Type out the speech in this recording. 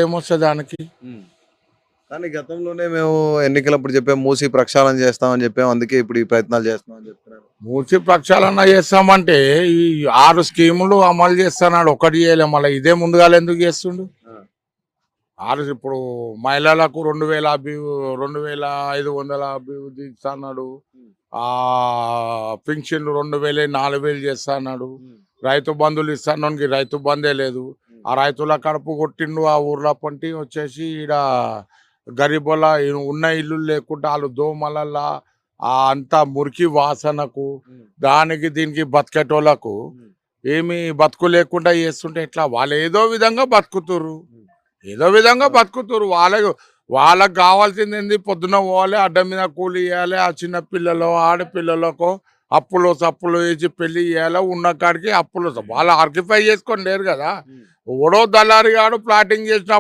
ఏమొస్తుంది దానికి? హ్మ్. కానీ గతంలోనే మేము ఎన్నికలప్పుడు చెప్పాం మూసి ప్రక్షాళన చేస్తామని చెప్పాం. అందుకే ఇప్పుడు ఈ ప్రయత్నాలు చేస్తున్నామని చెప్తున్నారు. మూసి ప్రక్షాళన చేస్తామంటే ఈ 6 స్కీములు అమలు చేస్తున్నాడు, ఒకటి చేయలే. మళ్ళీ ఇదే ముందుగాల ఎందుకు చేస్తుండు? ఆ! ఇప్పుడు మహిళలకు 2,500 అభివృద్ధి ఇస్తాడు. హ్మ్. ఆ పింఛన్లు 2,000 4,000 చేస్తా అన్నాడు. హ్మ్. రైతు బంధువులు ఇస్తానికి రైతు బందే లేదు. హ్మ్. ఆ రైతుల కడుపు కొట్టిండు. ఆ ఊర్ల పంటి వచ్చేసి ఈడ గరీబోళ్ళ ఉన్న ఇల్లు లేకుండా వాళ్ళు దోమలల్లా అంతా మురికి వాసనకు హ్మ్. దానికి దీనికి బతికేటోళ్ళకు హ్మ్. ఏమి బతుకు లేకుండా చేస్తుంటే ఎట్లా? వాళ్ళు ఏదో విధంగా బతుకుతుర్రు, హ్మ్. ఏదో విధంగా ఆ! బతుకుతుర్రు. వాళ్ళకి కావాల్సింది ఏంది? పొద్దున పోవాలి, అడ్డ మీద కూలి ఇవ్వాలి, ఆ చిన్న పిల్లలు ఆడపిల్లలకు అప్పులు సప్పులు వేసి పెళ్లి చేయాలి, ఉన్న కాడికి అప్పులు వాళ్ళు ఆర్టిఫై చేసుకొని లేరు కదా. హ్మ్. ఓడో దళారి గాడు ప్లాటింగ్ చేసిన